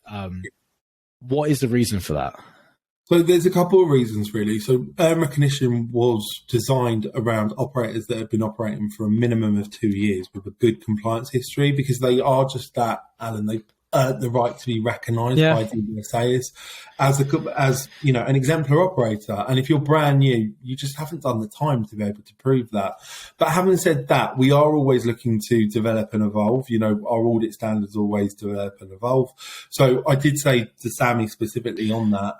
[SPEAKER 1] What is the reason for that?
[SPEAKER 2] So there's a couple of reasons, really. So earned recognition was designed around operators that have been operating for a minimum of 2 years with a good compliance history, because they are just that, Alan. the right to be recognised
[SPEAKER 1] Yeah.
[SPEAKER 2] by DVSA as an exemplar operator. And if you're brand new, you just haven't done the time to be able to prove that. But having said that, we are always looking to develop and evolve. Our audit standards always develop and evolve. So I did say to Sammy specifically on that,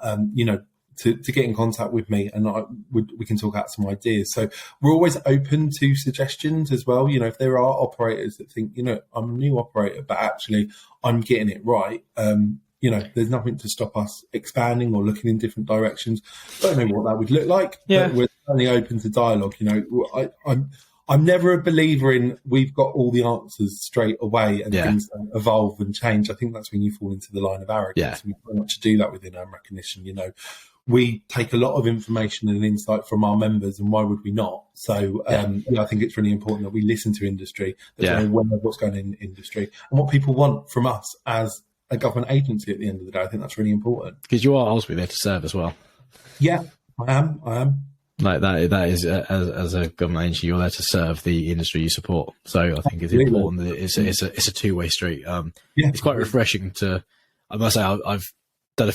[SPEAKER 2] to get in contact with me, and we can talk out some ideas. So we're always open to suggestions as well. If there are operators that think, I'm a new operator, but actually I'm getting it right, there's nothing to stop us expanding or looking in different directions. Don't know what that would look like, but we're certainly open to dialogue. I'm never a believer in we've got all the answers straight away and things evolve and change. I think that's when you fall into the line of arrogance. We very much do that within our recognition. We take a lot of information and insight from our members, and why would we not? So, I think it's really important that we listen to industry, that we're aware of what's going on in industry and what people want from us as a government agency at the end of the day. I think that's really important.
[SPEAKER 1] Because you are ultimately there to serve as well.
[SPEAKER 2] Yeah, I am.
[SPEAKER 1] Like that is as a government agency, you're there to serve the industry you support. So I think it's important that it's a two-way street. It's quite refreshing I must say, I've done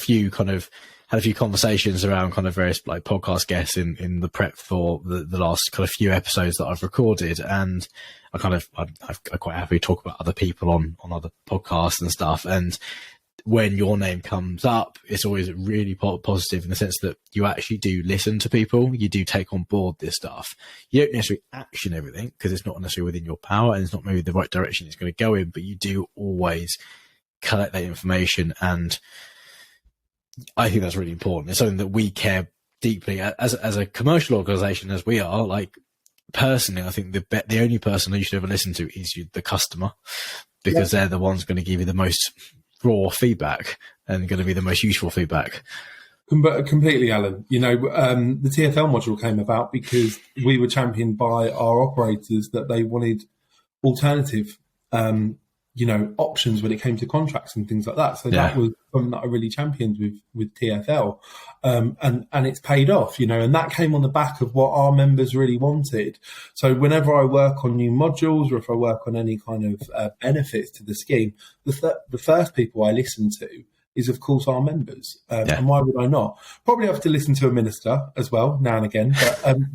[SPEAKER 1] had a few conversations around kind of various like podcast guests in the prep for the last kind of few episodes that I've recorded, and I'm quite happy to talk about other people on other podcasts and stuff. And when your name comes up, it's always really positive in the sense that you actually do listen to people, you do take on board this stuff. You don't necessarily action everything because it's not necessarily within your power and it's not maybe the right direction it's going to go in, but you do always collect that information, and I think that's really important. It's something that we care deeply as a commercial organisation, as we are. Like personally, I think the only person that you should ever listen to is the customer, because they're the ones going to give you the most raw feedback and going to be the most useful feedback.
[SPEAKER 2] Completely, Alan. The TFL module came about because we were championed by our operators that they wanted alternative options when it came to contracts and things like that. So that was something that I really championed with TFL. And it's paid off, and that came on the back of what our members really wanted. So whenever I work on new modules or if I work on any kind of benefits to the scheme, the first people I listen to is, of course, our members. And why would I not? Probably have to listen to a minister as well now and again,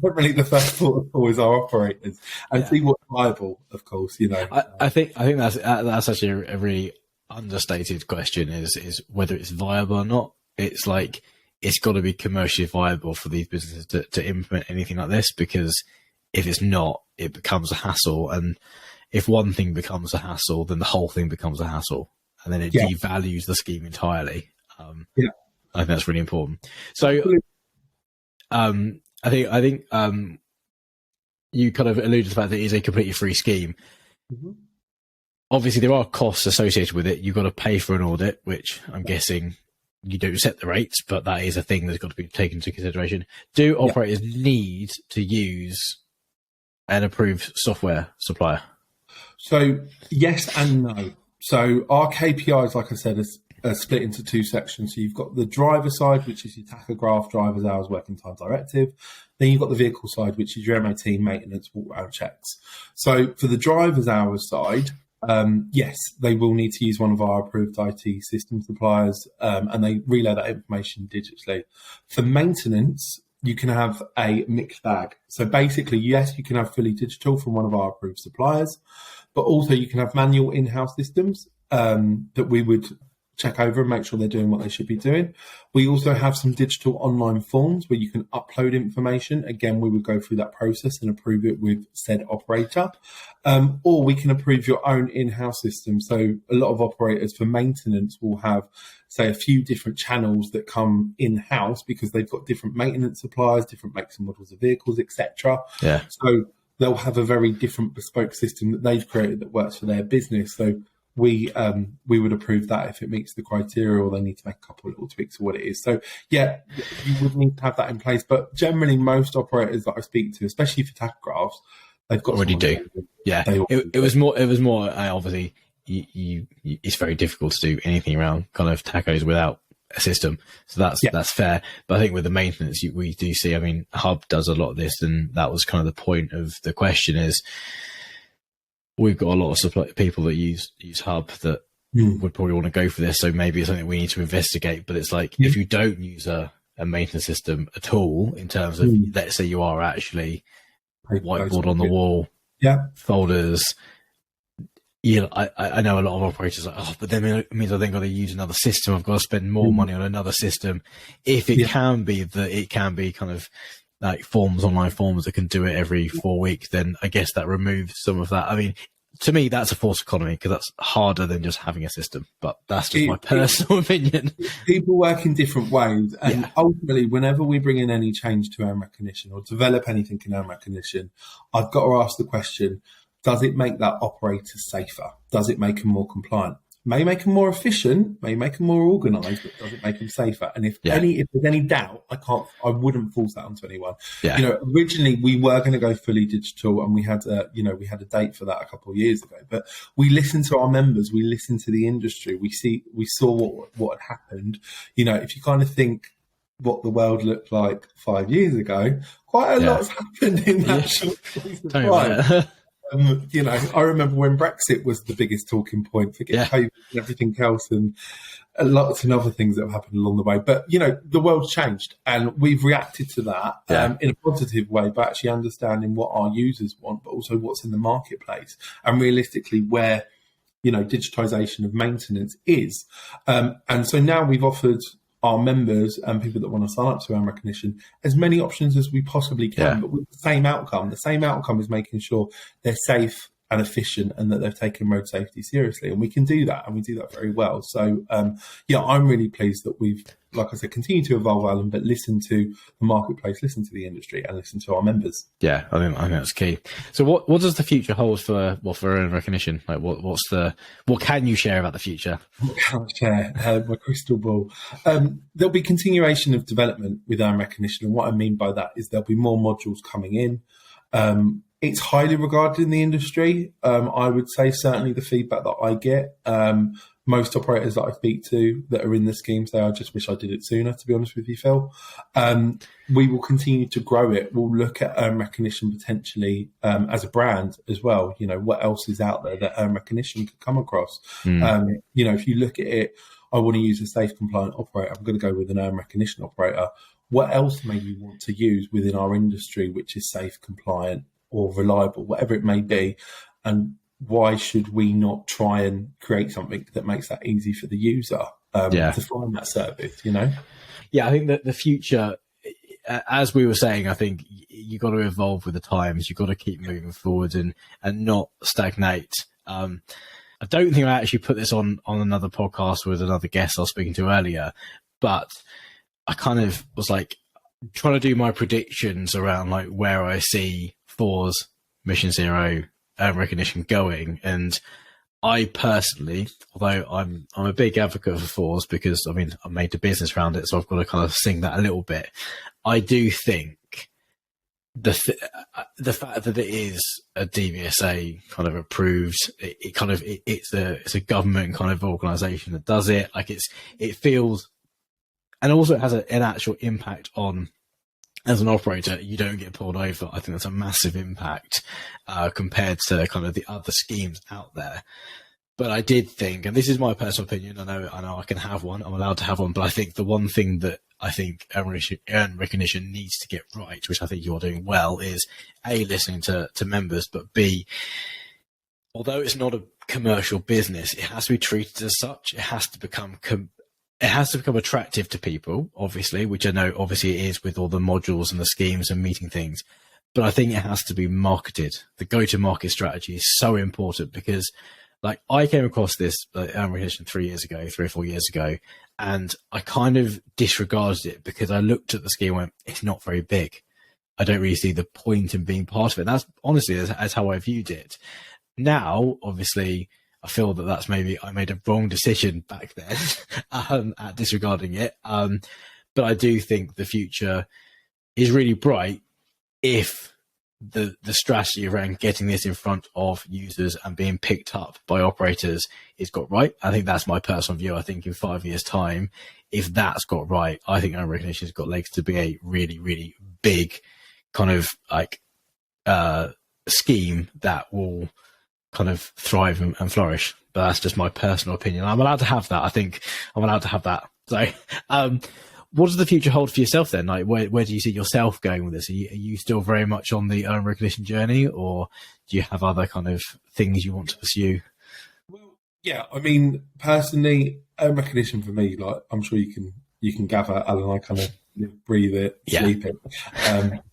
[SPEAKER 2] but really the first thought of call is our operators and see what's viable, of course,
[SPEAKER 1] I think that's actually a really understated question is whether it's viable or not. It's like, it's got to be commercially viable for these businesses to implement anything like this, because if it's not, it becomes a hassle. And if one thing becomes a hassle, then the whole thing becomes a hassle. And then it devalues the scheme entirely. I think that's really important. So, I think you kind of alluded to the fact that it is a completely free scheme.
[SPEAKER 2] Mm-hmm.
[SPEAKER 1] Obviously, there are costs associated with it. You've got to pay for an audit, which I'm guessing you don't set the rates, but that is a thing that's got to be taken into consideration. Do operators need to use an approved software supplier?
[SPEAKER 2] So, yes and no. So our KPIs, like I said, are split into two sections. So you've got the driver side, which is your tachograph, driver's hours, working time directive. Then you've got the vehicle side, which is your MOT, maintenance, walk-around checks. So for the driver's hours side, yes, they will need to use one of our approved IT system suppliers, and they relay that information digitally. For maintenance, you can have a mixed bag. So basically, yes, you can have fully digital from one of our approved suppliers, but also you can have manual in-house systems that we would check over and make sure they're doing what they should be doing. We also have some digital online forms where you can upload information. Again, we would go through that process and approve it with said operator. Or we can approve your own in-house system. So a lot of operators for maintenance will have, say, a few different channels that come in-house because they've got different maintenance suppliers, different makes and models of vehicles, etc.
[SPEAKER 1] Yeah.
[SPEAKER 2] So they'll have a very different bespoke system that they've created that works for their business. So we would approve that if it meets the criteria, or they need to make a couple of little tweaks to what it is. So yeah, you would need to have that in place. But generally, most operators that I speak to, especially for tachographs, they've got
[SPEAKER 1] already do. Yeah, it was more. Obviously, it's very difficult to do anything around kind of tachos without a system. So that's fair. But I think with the maintenance, we do see. I mean, Hub does a lot of this, and that was kind of the point of the question is. We've got a lot of people that use Hub that would probably want to go for this. So maybe it's something we need to investigate. But it's like, if you don't use a maintenance system at all, in terms of, let's say you are actually whiteboard on the wall, folders. I know a lot of operators are like, oh, but then it means I then got to use another system. I've got to spend more money on another system. If it can be that it can be kind of like online forms that can do it every 4 weeks, then I guess that removes some of that. I mean, to me, that's a forced economy because that's harder than just having a system. But that's just my personal opinion.
[SPEAKER 2] People work in different ways. And ultimately, whenever we bring in any change to AIM recognition or develop anything in AIM recognition, I've got to ask the question, does it make that operator safer? Does it make them more compliant? May make them more efficient, may make them more organised, but does it make them safer? And if there's any doubt, I wouldn't force that onto anyone. You know, originally we were going to go fully digital, and we had a date for that a couple of years ago. But we listened to our members, we listened to the industry, we saw what had happened. You know, if you kind of think what the world looked like 5 years ago, quite a lot's happened in that short space of time. You know, I remember when Brexit was the biggest talking point, forget COVID and everything else, and lots of other things that have happened along the way. But, you know, the world's changed, and we've reacted to that in a positive way, by actually understanding what our users want, but also what's in the marketplace, and realistically where, you know, digitization of maintenance is. And so now we've offered our members and people that want to sign up to AIM recognition as many options as we possibly can, but with the same outcome. The same outcome is making sure they're safe and efficient, and that they've taken road safety seriously. And we can do that, and we do that very well. So, I'm really pleased that we've, like I said, continue to evolve, Alan, but listen to the marketplace, listen to the industry, and listen to our members. Yeah,
[SPEAKER 1] I think that's key. So what does the future hold for AIM recognition? Like what can you share about the future?
[SPEAKER 2] What can I share? My crystal ball. There'll be continuation of development with AIM recognition, and what I mean by that is there'll be more modules coming in. It's highly regarded in the industry. I would say certainly the feedback that I get, most operators that I speak to that are in the scheme say, I just wish I did it sooner, to be honest with you, Phil. We will continue to grow it. We'll look at recognition potentially as a brand as well. You know, what else is out there that recognition could come across? You know, if you look at it, I want to use a safe, compliant operator. I'm going to go with an recognition operator. What else may you want to use within our industry, which is safe, compliant, or reliable, whatever it may be? And why should we not try and create something that makes that easy for the user to find that service, you know?
[SPEAKER 1] Yeah, I think that the future, as we were saying, I think you've got to evolve with the times. You've got to keep moving forward and not stagnate. I don't think I actually put this on another podcast with another guest I was speaking to earlier, but I kind of was like trying to do my predictions around like where I see FOR's Mission Zero recognition going. And I personally, although I'm a big advocate for FORs because I mean I made a business around it, so I've got to kind of sing that a little bit. I do think the fact that it is a DVSA kind of approved, it's a government kind of organisation that does it. Like it feels, and also it has an actual impact on. As an operator, you don't get pulled over. I think that's a massive impact compared to kind of the other schemes out there. But I did think, and this is my personal opinion, I know I can have one, I'm allowed to have one, but I think the one thing that I think AIM recognition needs to get right, which I think you're doing well, is A, listening to members, but B, although it's not a commercial business, it has to be treated as such. It has to become attractive to people, obviously, which I know obviously it is with all the modules and the schemes and meeting things. But I think it has to be marketed. The go-to-market strategy is so important because, like, I came across this recognition 3 or 4 years ago, and I kind of disregarded it because I looked at the scheme and went, it's not very big. I don't really see the point in being part of it. And that's honestly as how I viewed it. Now, obviously, I feel that that's maybe I made a wrong decision back then at disregarding it. But I do think the future is really bright if the strategy around getting this in front of users and being picked up by operators is got right. I think that's my personal view. I think in 5 years' time, if that's got right, I think AIM recognition has got legs to be a really, really big kind of like scheme that will kind of thrive and flourish. But that's just my personal opinion. I'm allowed to have that. I think I'm allowed to have that. So, what does the future hold for yourself then? Like, where do you see yourself going with this? Are you still very much on the earn recognition journey, or do you have other kind of things you want to pursue?
[SPEAKER 2] Well, yeah, I mean, personally, earn recognition for me, like I'm sure you can gather, Alan, I kind of breathe it, sleep it.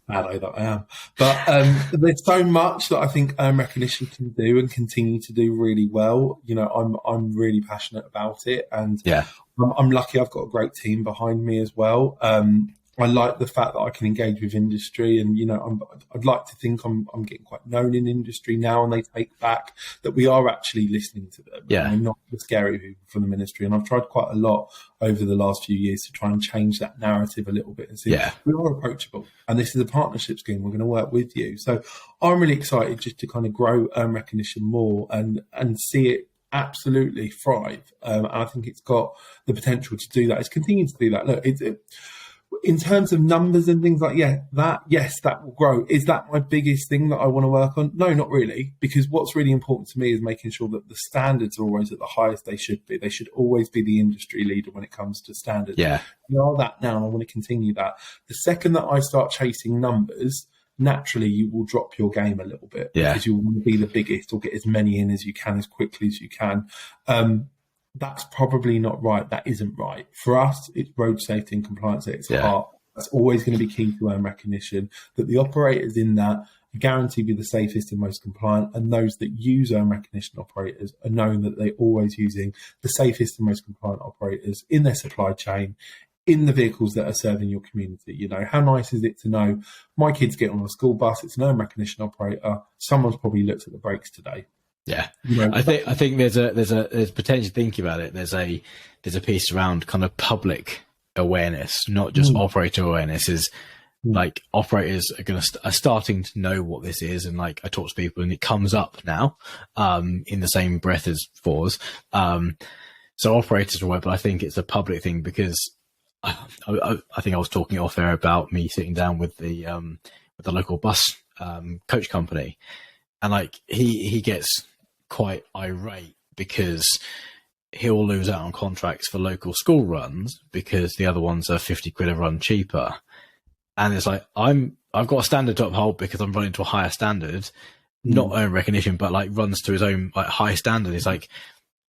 [SPEAKER 2] Bad that I am. But there's so much that I think earn recognition can do and continue to do really well. You know, I'm really passionate about it, and I'm lucky I've got a great team behind me as well. I like the fact that I can engage with industry, and you know, I'd like to think I'm getting quite known in industry now, and they take back that we are actually listening to them.
[SPEAKER 1] Yeah,
[SPEAKER 2] and not the scary people from the ministry. And I've tried quite a lot over the last few years to try and change that narrative a little bit and see we are approachable, and this is a partnership scheme. We're going to work with you. So I'm really excited just to kind of grow recognition more and see it absolutely thrive. And I think it's got the potential to do that. It's continuing to do that. Look, in terms of numbers and things like that will grow. Is that my biggest thing that I want to work on? No, not really, because what's really important to me is making sure that the standards are always at the highest they should be. They should always be the industry leader when it comes to standards.
[SPEAKER 1] Yeah,
[SPEAKER 2] we are that now, and I want to continue that. The second that I start chasing numbers, naturally you will drop your game a little bit, because you want to be the biggest or get as many in as you can as quickly as you can. That's probably not right. That isn't right. For us, it's road safety and compliance at its heart. That's always going to be key to earn recognition, that the operators in that are guaranteed to be the safest and most compliant, and those that use earn recognition operators are knowing that they're always using the safest and most compliant operators in their supply chain, in the vehicles that are serving your community. You know, how nice is it to know my kids get on a school bus, it's an earn recognition operator, someone's probably looked at the brakes today.
[SPEAKER 1] Yeah,
[SPEAKER 2] you know,
[SPEAKER 1] I think there's potential thinking about it. There's a piece around kind of public awareness, not just operator awareness. Is like operators are starting to know what this is, and like I talk to people, and it comes up now in the same breath as FORS. So operators are aware, but I think it's a public thing, because I think I was talking off air about me sitting down with the local bus coach company, and like he gets quite irate because he'll lose out on contracts for local school runs because the other ones are 50 quid a run cheaper. And it's like, I've got a standard to uphold because I'm running to a higher standard, not earn recognition, but like runs to his own like high standard. It's like,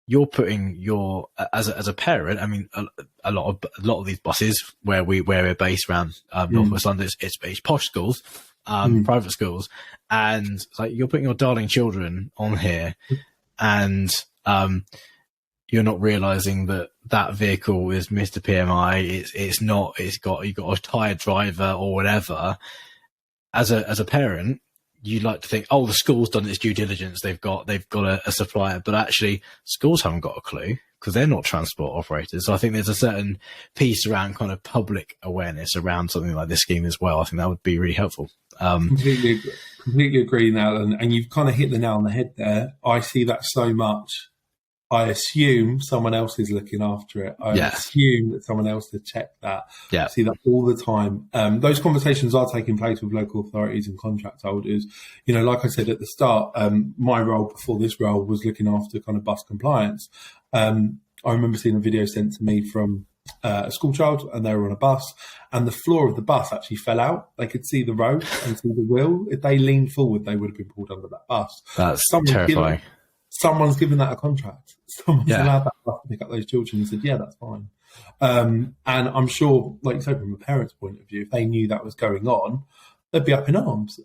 [SPEAKER 1] you're putting your, as a parent, I mean, a lot of these buses where we're based around Northwest London, it's posh schools, private schools, and it's like you're putting your darling children on here, and you're not realizing that vehicle is Mr. PMI. It's not. You got a tired driver or whatever. As a parent, you like to think, oh, the school's done its due diligence. They've got a supplier, but actually, schools haven't got a clue because they're not transport operators. So I think there's a certain piece around kind of public awareness around something like this scheme as well. I think that would be really helpful.
[SPEAKER 2] Completely agree, Nal, and you've kind of hit the nail on the head there. I see that so much. I assume someone else is looking after it. I assume that someone else has checked that. I see that all the time. Those conversations are taking place with local authorities and contract holders. You know, like I said at the start, my role before this role was looking after kind of bus compliance. I remember seeing a video sent to me from a school child, and they were on a bus, and the floor of the bus actually fell out. They could see the road and see the wheel. If they leaned forward, they would have been pulled under that bus.
[SPEAKER 1] That's terrifying.
[SPEAKER 2] Someone's given that a contract. Someone's allowed that bus to pick up those children and said, yeah, that's fine. And I'm sure, like you said, from a parent's point of view, if they knew that was going on, they'd be up in arms.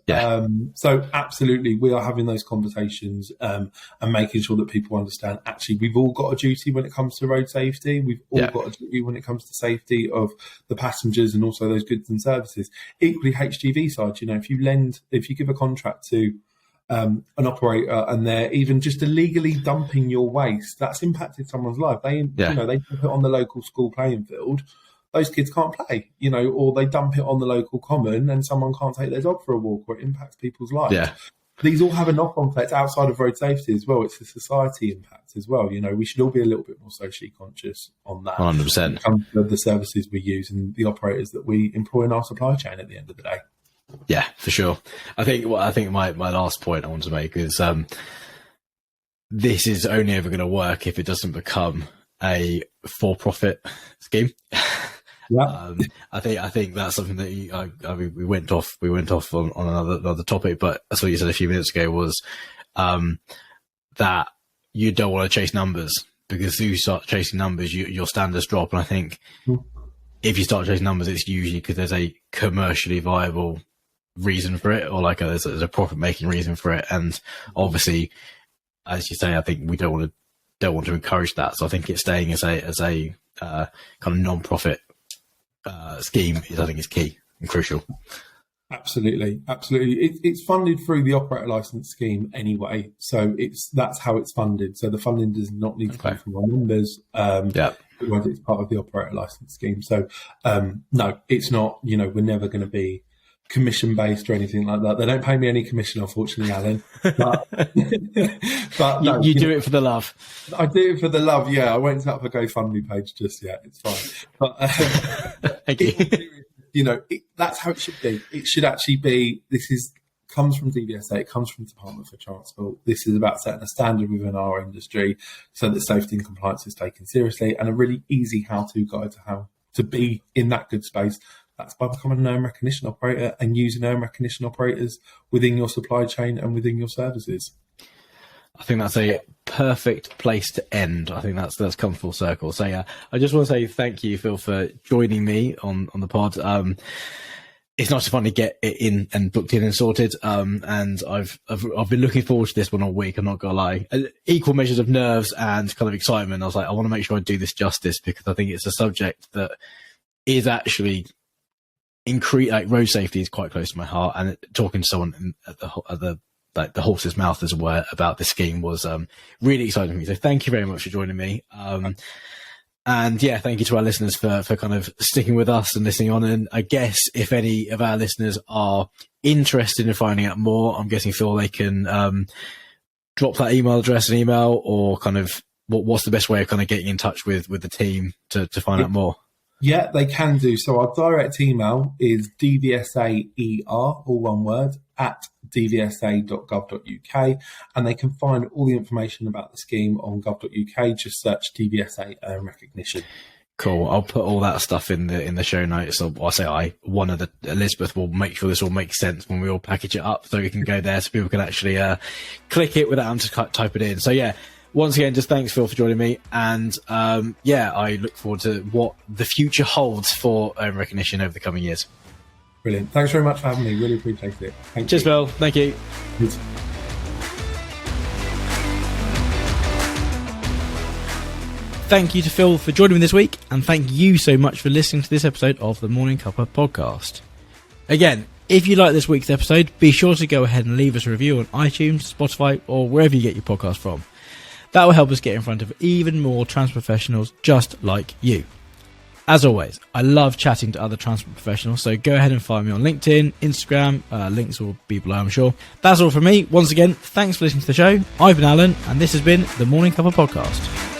[SPEAKER 2] So absolutely, we are having those conversations and making sure that people understand, actually, we've all got a duty when it comes to road safety. We've all got a duty when it comes to safety of the passengers and also those goods and services. Equally, HGV side, you know, if you give a contract to an operator and they're even just illegally dumping your waste, that's impacted someone's life. They put it on the local school playing field. Those kids can't play, you know, or they dump it on the local common and someone can't take their dog for a walk, or it impacts people's lives. These all have a knock-on effect outside of road safety as well. It's a society impact as well. You know, we should all be a little bit more socially conscious on that.
[SPEAKER 1] 100%.
[SPEAKER 2] When it comes to the services we use and the operators that we employ in our supply chain at the end of the day.
[SPEAKER 1] Yeah, for sure. I think my last point I want to make is this is only ever going to work if it doesn't become a for-profit scheme.
[SPEAKER 2] Yeah.
[SPEAKER 1] I think that's something that I mean, we went off on another topic, but that's what you said a few minutes ago was, that you don't want to chase numbers, because if you start chasing numbers, your standards drop. And I think if you start chasing numbers, it's usually because there's a commercially viable reason for it, or like there's a profit making reason for it. And obviously, as you say, I think we don't want to encourage that. So I think it's staying as a kind of non-profit scheme I think is key and crucial.
[SPEAKER 2] Absolutely. It's funded through the operator license scheme anyway, so that's how it's funded. So the funding does not need to come from our members. It's part of the operator license scheme. So no, it's not. We're never going to be commission based or anything like that. They don't pay me any commission, unfortunately, Alan. But, but no,
[SPEAKER 1] you do it for the love.
[SPEAKER 2] I do it for the love. Yeah, I won't set up a GoFundMe page just yet. It's fine. But
[SPEAKER 1] thank you.
[SPEAKER 2] That's how it should be. It should actually be. Comes from DVSA. It comes from the Department for Transport. This is about setting a standard within our industry so that safety and compliance is taken seriously, and a really easy how-to guide to how to be in that good space. That's by becoming an own recognition operator and using own recognition operators within your supply chain and within your services.
[SPEAKER 1] I think that's a perfect place to end. I think that's come full circle. So yeah, I just want to say thank you, Phil, for joining me on the pod. It's nice to finally get it in and booked in and sorted. And I've been looking forward to this one all week. I'm not gonna lie. Equal measures of nerves and kind of excitement. I was like, I want to make sure I do this justice, because I think it's a subject that is actually road safety is quite close to my heart, and talking to someone at the horse's mouth, as it were, about this scheme was really exciting for me. So thank you very much for joining me. And yeah, thank you to our listeners for kind of sticking with us and listening on. And I guess if any of our listeners are interested in finding out more, I'm guessing, Phil, they can drop that email address and email, or kind of what's the best way of kind of getting in touch with the team to find out more?
[SPEAKER 2] Yeah, they can do. So our direct email is dvsaer, all one word, at dvsa.gov.uk, and they can find all the information about the scheme on gov.uk. Just search DVSA recognition.
[SPEAKER 1] Cool. I'll put all that stuff in the show notes. Elizabeth will make sure this all makes sense when we all package it up, so we can go there so people can actually click it without having to type it in. So yeah. Once again, just thanks, Phil, for joining me. And I look forward to what the future holds for recognition over the coming years.
[SPEAKER 2] Brilliant. Thanks very much for having me. Really appreciate it.
[SPEAKER 1] Cheers, Phil. Thank you.
[SPEAKER 2] Cheers.
[SPEAKER 1] Thank you to Phil for joining me this week. And thank you so much for listening to this episode of the Morning Cuppa podcast. Again, if you like this week's episode, be sure to go ahead and leave us a review on iTunes, Spotify, or wherever you get your podcast from. That will help us get in front of even more transport professionals just like you. As always, I love chatting to other transport professionals, so go ahead and find me on LinkedIn, Instagram, links will be below, I'm sure. That's all from me. Once again, thanks for listening to the show. I've been Alan, and this has been the Morning Cuppa podcast.